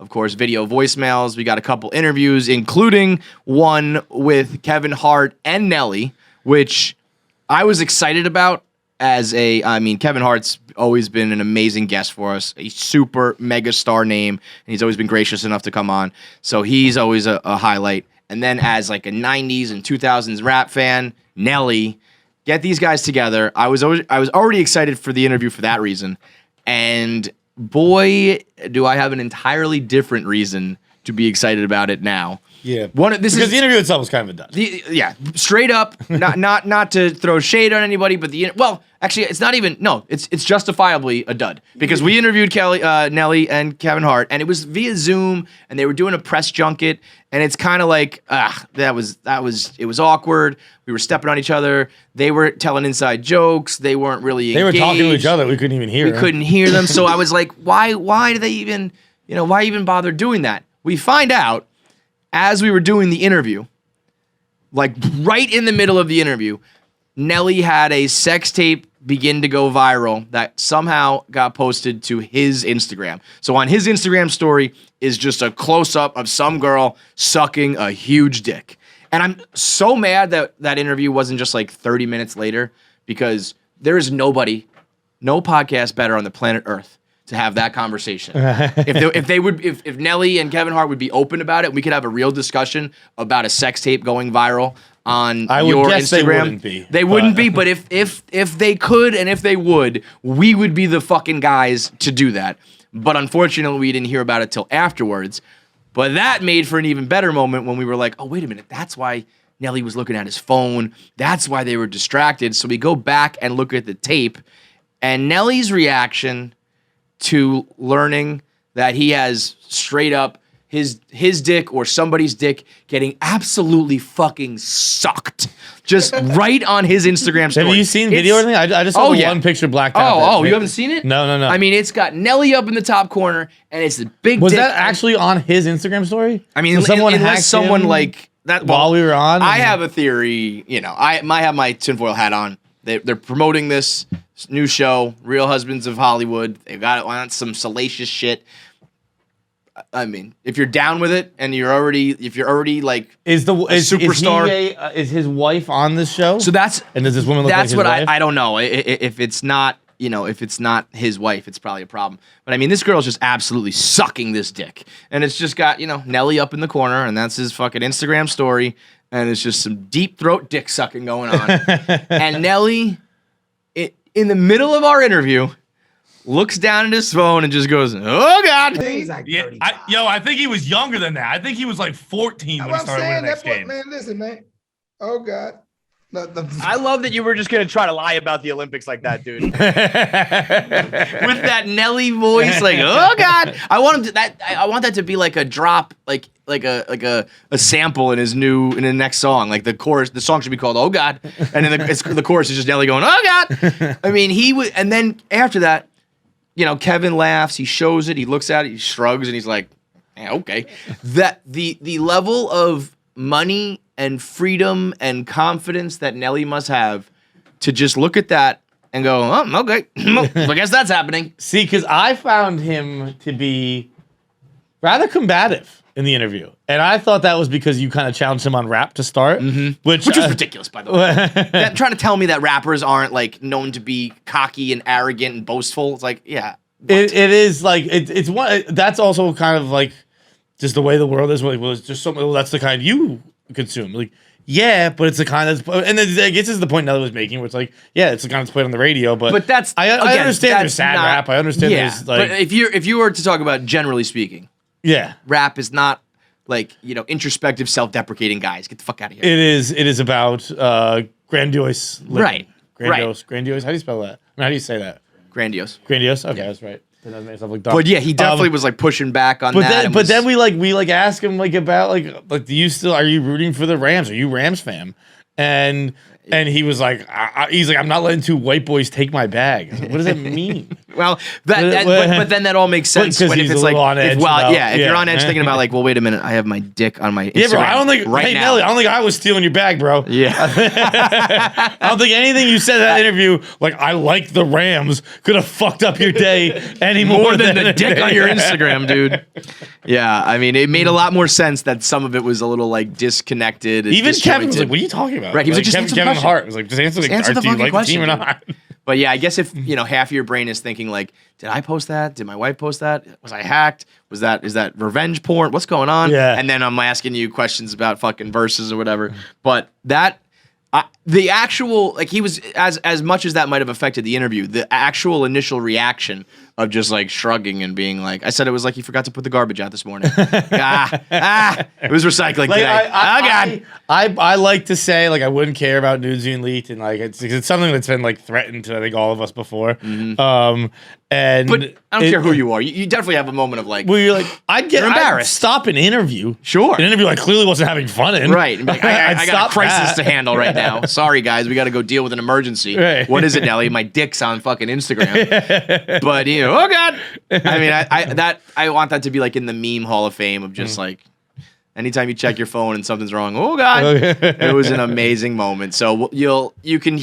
of course, video voicemails. We got a couple interviews, including one with Kevin Hart and Nelly, which I was excited about Kevin Hart's always been an amazing guest for us, a super mega star name, and he's always been gracious enough to come on. So he's always a highlight. And then as like a 90s and 2000s rap fan, Nelly, get these guys together. I was already excited for the interview for that reason. And boy, do I have an entirely different reason to be excited about it now. Yeah, because the interview itself was kind of a dud. Straight up, not to throw shade on anybody, but actually, it's not even. No, it's justifiably a dud because we interviewed Nelly and Kevin Hart, and it was via Zoom, and they were doing a press junket, and it's kind of like it was awkward. We were stepping on each other. They were telling inside jokes. They weren't really. They engaged. were talking to each other. We couldn't even hear. Couldn't hear them. So I was like, why do they even? Why even bother doing that? We find out. As we were doing the interview, like right in the middle of the interview, Nelly had a sex tape begin to go viral that somehow got posted to his Instagram. So on his Instagram story is just a close-up of some girl sucking a huge dick. And I'm so mad that that interview wasn't just like 30 minutes later because there is no podcast better on the planet Earth to have that conversation. if Nelly and Kevin Hart would be open about it, we could have a real discussion about a sex tape going viral on your Instagram. They wouldn't be, but if they could and if they would, we would be the fucking guys to do that. But unfortunately, we didn't hear about it till afterwards. But that made for an even better moment when we were like, oh, wait a minute, that's why Nelly was looking at his phone. That's why they were distracted. So we go back and look at the tape, and Nelly's reaction to learning that he has straight up his dick or somebody's dick getting absolutely fucking sucked. Just right on his Instagram story. Have you seen video or anything? I just saw one picture blacked out. You haven't seen it? No. I mean, it's got Nelly up in the top corner, and it's the big Was dick. that actually on his Instagram story? I mean, unless someone like that. While we were on? I have a theory, I might have my tinfoil hat on. They're promoting this new show, Real Husbands of Hollywood. They've got on some salacious shit. I mean, if you're down with it and if you're already like is superstar, is his wife on this show? So does this woman look like his wife? That's what I don't know. If it's not, if it's not his wife, it's probably a problem. But I mean, this girl's just absolutely sucking this dick, and it's just got Nelly up in the corner, and that's his fucking Instagram story. And it's just some deep throat dick sucking going on. And Nelly, in the middle of our interview, looks down at his phone and just goes, "Oh God!" He's like I think he was younger than that. I think he was like 14 when he started winning the next game. Man, listen, man. Oh God. I love that you were just gonna try to lie about the Olympics like that, dude. With that Nelly voice, like, "Oh God!" I want that to be like a drop, like a sample in the next song. Like the chorus, the song should be called "Oh God," and then the chorus is just Nelly going, "Oh God." I mean, he would, and then after that, Kevin laughs, he shows it, he looks at it, he shrugs, and he's like, yeah, "Okay." That the level of money and freedom and confidence that Nelly must have to just look at that and go, "Oh, okay, I guess that's happening." See, because I found him to be rather combative in the interview, and I thought that was because you kind of challenged him on rap to start, which was ridiculous, by the way. Trying to tell me that rappers aren't like known to be cocky and arrogant and boastful. It's like, yeah, it is like it's one. That's also kind of like just the way the world is. Well, it's just something. Well, that's the kind you consume. Like, yeah, but it's the kind that's, and then I guess this is the point Nelly was making, where it's like, yeah, it's the kind that's played on the radio, but that's I understand there's sad rap. I understand there's like, but if you were to talk about generally speaking, yeah, rap is not like introspective, self-deprecating guys. Get the fuck out of here. It is about grandiose living. Right. Grandiose. How do you spell that? I mean, how do you say that? Grandiose. Okay, that's right. But yeah, he definitely was like pushing back on that. But then we ask him like about like are you rooting for the Rams? Are you Rams fan? And And he was like, he's like, I'm not letting two white boys take my bag. I was like, what does that mean? Well, but then that all makes sense. Because When he's if it's a like, little on edge about- if you're on edge thinking about like, well, wait a minute, I have my dick on my Instagram Yeah, bro. I don't think. right Hey, now. Nelly, I don't think I was stealing your bag, bro. Yeah. I don't think anything you said in that interview, like I like the Rams, could have fucked up your day any More than the dick on your Instagram, dude. Yeah, I mean, it made a lot more sense that some of it was a little like disconnected. And Even Kevin was disjointed. like, "What are you talking about?" Right, he was like, just answer the Kevin question. Hart was like, "Just answer the, answer the do you fucking like the team or question, not?" But yeah, I guess if half of your brain is thinking like, did I post that? Did my wife post that? Was I hacked? Is that revenge porn? What's going on? Yeah. And then I'm asking you questions about fucking verses or whatever. But that the actual like he was as much as that might have affected the interview, the actual initial reaction of just like shrugging and being like, I said it was like he forgot to put the garbage out this morning. It was recycling Like, today. I like to say like I wouldn't care about nudes being leaked, and like it's something that's been like threatened to I think all of us before. And But I don't care who you are. You definitely have a moment of like, Well, you're like, I'd You're embarrassed. stop an interview. Sure. An interview I clearly wasn't having fun in. right. And be like, I got stop a crisis that. to handle right now. Sorry, guys. We got to go deal with an emergency. Right. What is it, Nelly? My dick's on fucking Instagram. But, oh, God. I mean, I want that to be like in the meme hall of fame of just like, anytime you check your phone and something's wrong, oh, God. It was an amazing moment. So you can,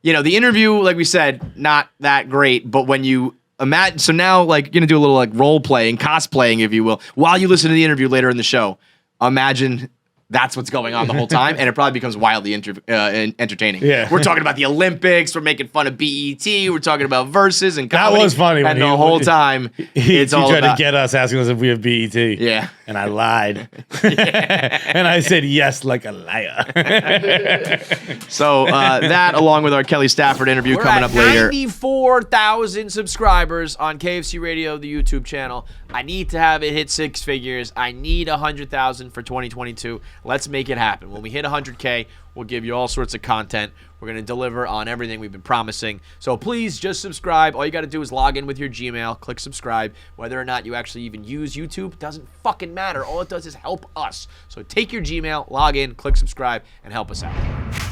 the interview, like we said, not that great, but when you imagine, so now like you're gonna do a little like role playing, cosplaying, if you will, while you listen to the interview later in the show. Imagine that's what's going on the whole time, and it probably becomes wildly entertaining. Yeah. We're talking about the Olympics, we're making fun of BET, we're talking about verses and That comedy, was funny when and the he- whole time it's he all tried about to get us asking us if we have BET. yeah. And I lied. And I said yes like a liar. So that, along with our Kelly Stafford interview We're coming at up later. 94,000 subscribers on KFC Radio, the YouTube channel. I need to have it hit 6 figures. I need 100,000 for 2022. Let's make it happen. When we hit 100K, we'll give you all sorts of content. We're going to deliver on everything we've been promising. So please just subscribe. All you got to do is log in with your Gmail, click subscribe. Whether or not you actually even use YouTube doesn't fucking matter. All it does is help us. So take your Gmail, log in, click subscribe, and help us out.